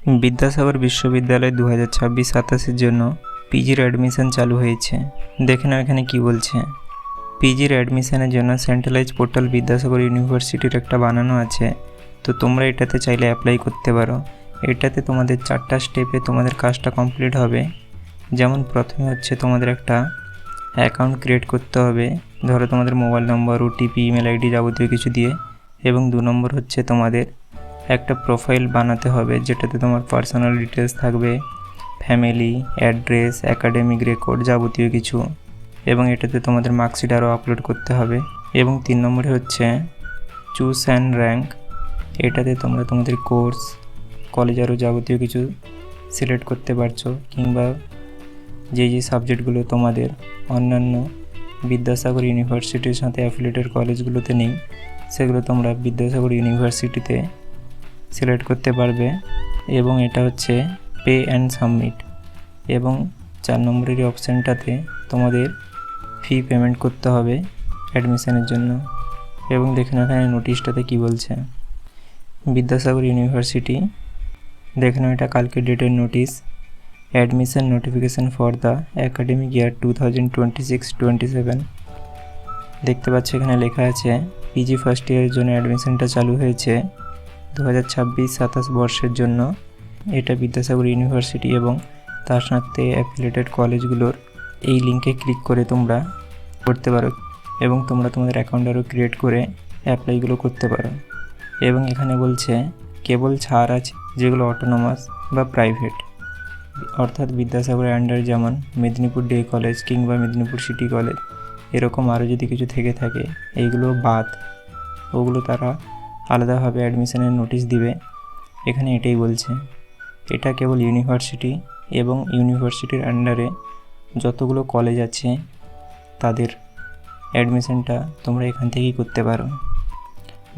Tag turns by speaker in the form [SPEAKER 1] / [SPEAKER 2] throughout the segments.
[SPEAKER 1] বিদ্যাসাগর বিশ্ববিদ্যালয় 2026-27 জন্য পিজির অ্যাডমিশন চালু হয়েছে। দেখে নাও এখানে কি বলছে। পিজির অ্যাডমিশনের জন্য সেন্ট্রালাইজ পোর্টাল বিদ্যাসাগর ইউনিভার্সিটির একটা বানানো আছে, তো তোমরা এটাতে চাইলে অ্যাপ্লাই করতে পারো। এটাতে তোমাদের 4টা স্টেপে তোমাদের কাজটা কমপ্লিট হবে। যেমন প্রথমে হচ্ছে তোমাদের একটা অ্যাকাউন্ট ক্রিয়েট করতে হবে, ধরো তোমাদের মোবাইল নম্বর, ওটিপি, ইমেল আইডি যাবতীয় কিছু দিয়ে। এবং 2 নম্বর হচ্ছে তোমাদের একটা প্রোফাইল বানাতে হবে, যেটাতে তোমার পার্সোনাল ডিটেলস থাকবে, ফ্যামিলি, অ্যাড্রেস, একাডেমিক রেকর্ড যাবতীয় কিছু। এবং এটাতে তোমাদের মার্কশিট আরও আপলোড করতে হবে। এবং 3 নম্বরে হচ্ছে চুজ অ্যান্ড র্যাঙ্ক। এটাতে তোমরা তোমাদের কোর্স, কলেজ আরও যাবতীয় কিছু সিলেক্ট করতে পারছো, কিংবা যে সাবজেক্টগুলো তোমাদের অন্যান্য বিদ্যাসাগর ইউনিভার্সিটির সাথে অ্যাফিলিয়েটেড কলেজগুলোতে নেই, সেগুলো তোমরা বিদ্যাসাগর ইউনিভার্সিটিতে সিলেক্ট করতে পারবে। এবং এটা হচ্ছে পে অ্যান্ড সাবমিট। এবং 4 নম্বরের অপশানটাতে তোমাদের ফি পেমেন্ট করতে হবে অ্যাডমিশনের জন্য। এবং দেখুন এখানে নোটিশটাতে কি বলছে। বিদ্যাসাগর ইউনিভার্সিটি, দেখুন এটা কালকে ডেটের notice. Admission notification for the academic year 2026-27। দেখতে পাচ্ছ এখানে লেখা আছে পিজি ফার্স্ট ইয়ারের জন্য অ্যাডমিশনটা চালু হয়েছে 2026-27 বর্ষের জন্য। এটা বিদ্যাসাগর ইউনিভার্সিটি এবং তার সাথে অ্যাফিলিয়েটেড কলেজগুলোর এই লিঙ্কে ক্লিক করে তোমরা করতে পারো। এবং তোমরা তোমাদের অ্যাকাউন্ট আরও ক্রিয়েট করে অ্যাপ্লাইগুলো করতে পারো। এবং এখানে বলছে কেবল ছাড় আছে যেগুলো অটোনোমাস বা প্রাইভেট, অর্থাৎ বিদ্যাসাগরের আন্ডার যেমন মেদিনীপুর ডে কলেজ কিংবা মেদিনীপুর সিটি কলেজ, এরকম আরও যদি কিছু থেকে থাকে এইগুলো বাদ, ওগুলো তারা আলাদাভাবে অ্যাডমিশনের নোটিশ দিবে। এখানে এটাই বলছে। এটা কেবল ইউনিভার্সিটি এবং ইউনিভার্সিটির আন্ডারে যতগুলো কলেজ আছে তাদের অ্যাডমিশনটা তোমরা এখান থেকেই করতে পারো।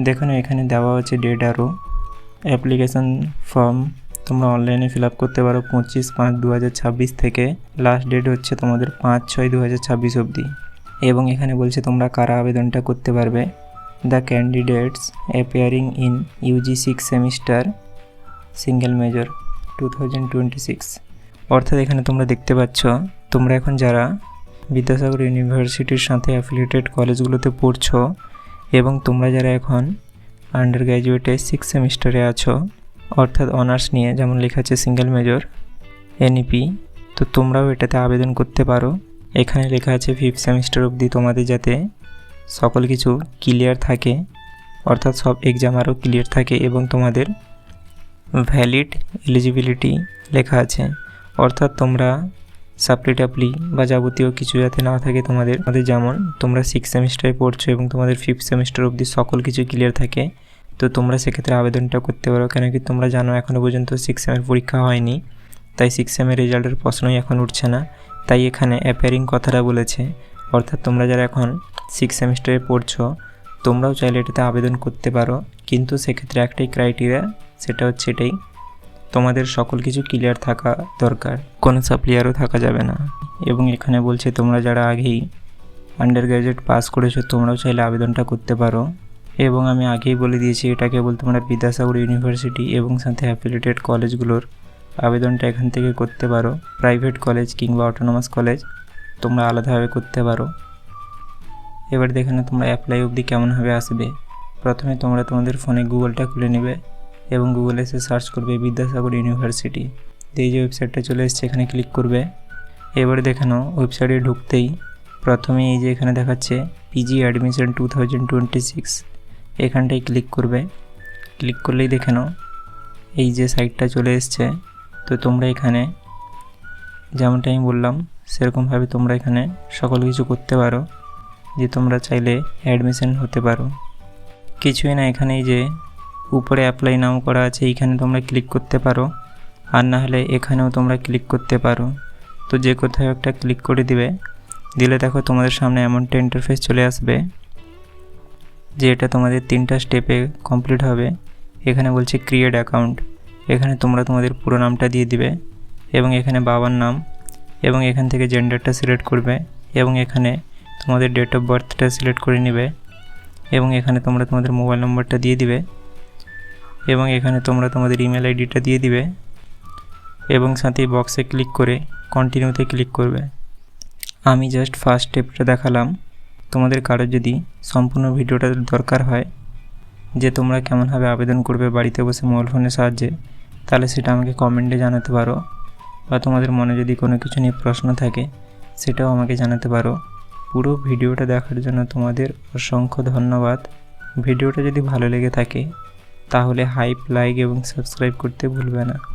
[SPEAKER 1] দেখুন এখানে দেওয়া হচ্ছে ডেট আরও। অ্যাপ্লিকেশান ফর্ম তোমরা অনলাইনে ফিল আপ করতে পারো 25/5/2026 থেকে। লাস্ট ডেট হচ্ছে তোমাদের 5/6/2026 অবধি। এবং এখানে বলছে তোমরা কারা আবেদনটা করতে পারবে। The candidates appearing in UG 6 semester single major 2026। অর্থাৎ এখানে তোমরা দেখতে পাচ্ছ তোমরা এখন যারা বিদ্যাসাগর ইউনিভার্সিটির সাথে অ্যাফিলিয়েটেড কলেজগুলোতে পড়ছো এবং তোমরা যারা এখন আন্ডার গ্র্যাজুয়েটে 6 সেমিস্টারে আছো, অর্থাৎ অনার্স নিয়ে, যেমন লেখা আছে সিঙ্গেল মেজর এনইপি, তো তোমরাও এটাতে আবেদন করতে পারো। এখানে লেখা আছে 5th সেমিস্টার অবধি তোমাদের যাতে সকল কিছু ক্লিয়ার থাকে, অর্থাৎ সব এক্সাম আরও ক্লিয়ার থাকে এবং তোমাদের ভ্যালিড এলিজিবিলিটি লেখা আছে, অর্থাৎ তোমরা সাপ্লি টাপলি বা যাবতীয় কিছু যাতে না থাকে তোমাদের। যেমন তোমরা 6 সেমিস্টারে পড়ছো এবং তোমাদের 5th সেমিস্টার অবধি সকল কিছু ক্লিয়ার থাকে, তো তোমরা সেক্ষেত্রে আবেদনটা করতে পারো। কেন কি তোমরা জানো এখনও পর্যন্ত 6 সেমের পরীক্ষা হয়নি, তাই 6 সেমের রেজাল্টের প্রশ্নই এখন উঠছে না। তাই এখানে অ্যাপিয়ারিং কথাটা বলেছে, অর্থাৎ তোমরা যারা এখন 6 সেমিস্টারে পড়ছো তোমরাও চাইলে এটাতে আবেদন করতে পারো, কিন্তু সেক্ষেত্রে একটাই ক্রাইটেরিয়া, সেটা হচ্ছে এটাই, তোমাদের সকল কিছু ক্লিয়ার থাকা দরকার, কোনো সাপ্লিয়ারও থাকা যাবে না। এবং এখানে বলছে তোমরা যারা আগেই আন্ডার গ্র্যাজুয়েট পাস করেছো তোমরাও চাইলে আবেদনটা করতে পারো। এবং আমি আগেই বলে দিয়েছি এটা কেবল তোমরা বিদ্যাসাগর ইউনিভার্সিটি এবং সাথে অ্যাফিলিয়েটেড কলেজগুলোর আবেদনটা এখান থেকে করতে পারো। প্রাইভেট কলেজ কিংবা অটোনোমাস কলেজ তোমরা আলাদাভাবে করতে পারো। এবার দেখে না তোমরা অ্যাপ্লাই অবধি কেমনভাবে আসবে। প্রথমে তোমরা তোমাদের ফোনে গুগলটা খুলে নেবে এবং গুগলে এসে সার্চ করবে বিদ্যাসাগর ইউনিভার্সিটি। এই যে ওয়েবসাইটটা চলে এসছে এখানে ক্লিক করবে। এবারে দেখে নাও ওয়েবসাইটে ঢুকতেই প্রথমে এই যে এখানে দেখাচ্ছে পিজি অ্যাডমিশন 2026, এখানটায় ক্লিক করবে। ক্লিক করলেই দেখে নাও এই যে সাইটটা চলে এসছে। তো তোমরা এখানে যেমনটা আমি বললাম সেরকমভাবে তোমরা এখানে সকল কিছু করতে পারো, যে তোমরা চাইলে অ্যাডমিশন হতে পারো। কিছুই না, এখানে এই যে উপরে অ্যাপ্লাই নাও করা আছে এইখানে তোমরা ক্লিক করতে পারো, আর না হলে এখানেও তোমরা ক্লিক করতে পারো। তো যে কোথাও একটা ক্লিক করে দিলে দেখো তোমাদের সামনে এমনটা ইন্টারফেস চলে আসবে যে এটা তোমাদের 3টা স্টেপে কমপ্লিট হবে। এখানে বলছে ক্রিয়েট অ্যাকাউন্ট, এখানে তোমরা তোমাদের পুরো নামটা দিয়ে দিবে এবং এখানে বাবার নাম এবং এখান থেকে জেন্ডারটা সিলেক্ট করবে এবং এখানে তোমাদের ডেট অফ বার্থটা সিলেক্ট করে নেবে এবং এখানে তোমরা তোমাদের মোবাইল নম্বরটা দিয়ে দিবে এবং এখানে তোমরা তোমাদের ইমেল আইডিটা দিয়ে দিবে এবং সাথে বক্সে ক্লিক করে কন্টিনিউতে ক্লিক করবে। আমি জাস্ট ফার্স্ট স্টেপটা দেখালাম। তোমাদের কারো যদি সম্পূর্ণ ভিডিওটা দরকার হয় যে তোমরা কেমনভাবে আবেদন করবে বাড়িতে বসে মোবাইল ফোনের সাহায্যে, তাহলে সেটা আমাকে কমেন্টে জানাতে পারো, বা তোমাদের মনে যদি কোনো কিছু নিয়ে প্রশ্ন থাকে সেটাও আমাকে জানাতে পারো। পুরো ভিডিওটা দেখার জন্য তোমাদের অসংখ্য ধন্যবাদ। ভিডিওটা যদি ভালো লেগে থাকে তাহলে হাইপ, লাইক এবং সাবস্ক্রাইব করতে ভুলবে না।